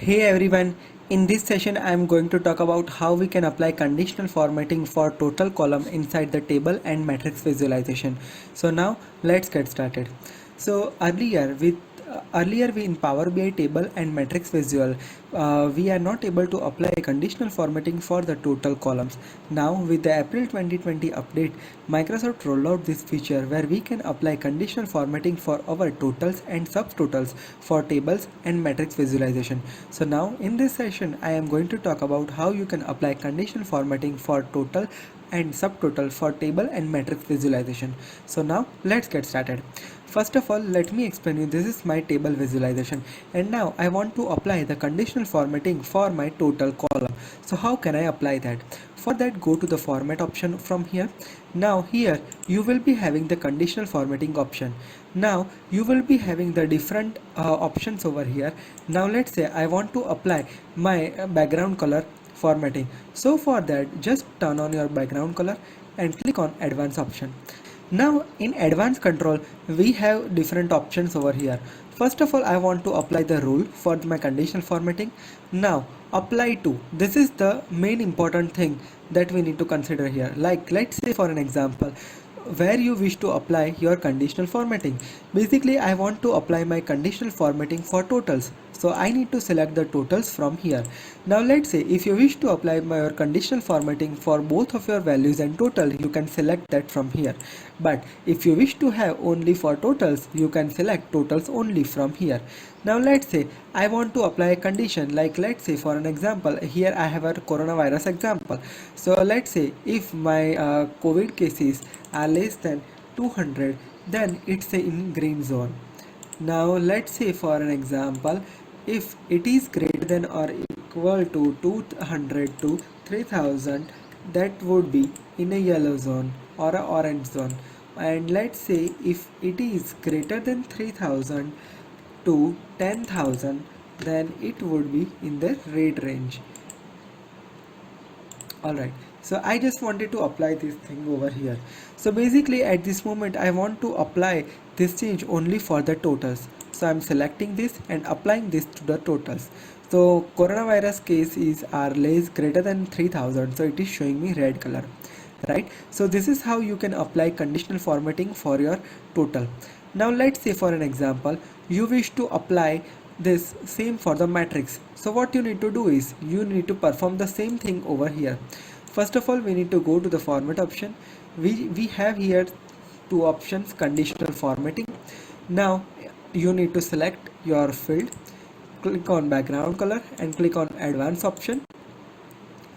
Hey everyone, in this session I am going to talk about how we can apply conditional formatting for total column inside the table and matrix visualization. So now let's get started. So earlier we in Power BI table and matrix visual we are not able to apply conditional formatting for the total columns. Now with the April 2020 update, Microsoft rolled out this feature where we can apply conditional formatting for our totals and subtotals for tables and matrix visualization. So now in this session I am going to talk about how you can apply conditional formatting for total and subtotal for table and matrix visualization. So now let's get started. First of all, let me explain you, this is my table visualization and now I want to apply the conditional formatting for my total column. So how can I apply that? For that, go to the format option from here. Now here you will be having the conditional formatting option. Now you will be having the different options over here. Now let's say I want to apply my background color formatting. So for that, just turn on your background color and click on advanced option. Now in advanced control we have different options over here. First of all, I want to apply the rule for my conditional formatting. Now apply to, this is the main important thing that we need to consider here. Like let's say for an example where you wish to apply your conditional formatting. Basically I want to apply my conditional formatting for totals, so I need to select the totals from here. Now let's say if you wish to apply your conditional formatting for both of your values and total, you can select that from here. But if you wish to have only for totals, you can select totals only from here. Now let's say I want to apply a condition, like let's say for an example here I have a coronavirus example. So let's say if my COVID cases are less than 200, then it's in green zone. Now let's say for an example, if it is greater than or equal to 200 to 3000, that would be in a yellow zone or a orange zone. And let's say if it is greater than 3000 to 10,000, then it would be in the red range. Alright, so I just wanted to apply this thing over here. So basically at this moment I want to apply this change only for the totals. So I'm selecting this and applying this to the totals. So coronavirus case is are less greater than 3000, so it is showing me red color, right? So this is how you can apply conditional formatting for your total. Now let's say for an example you wish to apply this same for the matrix. So what you need to do is you need to perform the same thing over here. First of all, we need to go to the format option. We have here two options, conditional formatting. Now you need to select your field, click on background color and click on advanced option.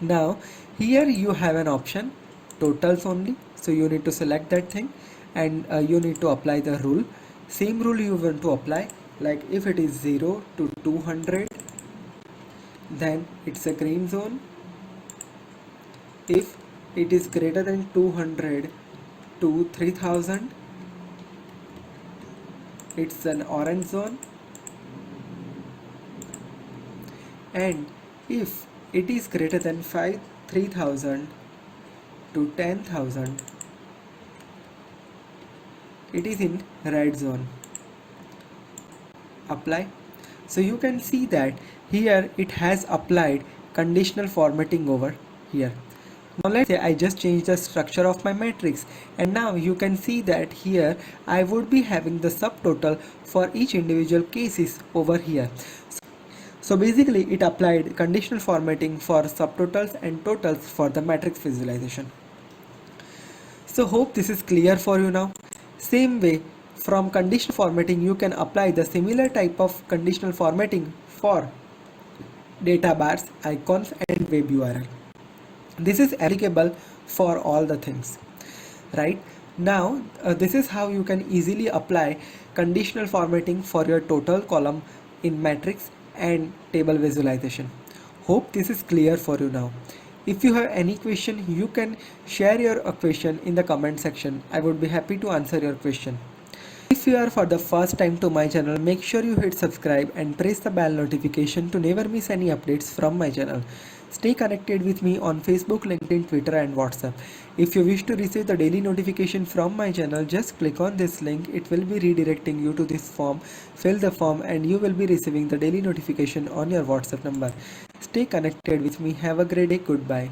Now here you have an option totals only, so you need to select that thing and you need to apply the rule. Same rule you want to apply, like if it is 0 to 200, then it's a green zone. If it is greater than 200 to 3000, it's an orange zone. And if it is greater than 3000 to 10,000, it is in red zone. Apply. So you can see that here it has applied conditional formatting over here. Now let's say I just changed the structure of my matrix, and now you can see that here I would be having the subtotal for each individual cases over here. So basically it applied conditional formatting for subtotals and totals for the matrix visualization. So hope this is clear for you now. Same way, from conditional formatting you can apply the similar type of conditional formatting for data bars, icons and web URL. This is applicable for all the things, right? Now this is how you can easily apply conditional formatting for your total column in matrix and table visualization. Hope this is clear for you now. If you have any question, you can share your question in the comment section. I would be happy to answer your question. If you are for the first time to my channel, make sure you hit subscribe and press the bell notification to never miss any updates from my channel. Stay connected with me on Facebook, LinkedIn, Twitter and WhatsApp. If you wish to receive the daily notification from my channel, just click on this link. It will be redirecting you to this form. Fill the form and you will be receiving the daily notification on your WhatsApp number. Stay connected with me. Have a great day. Goodbye.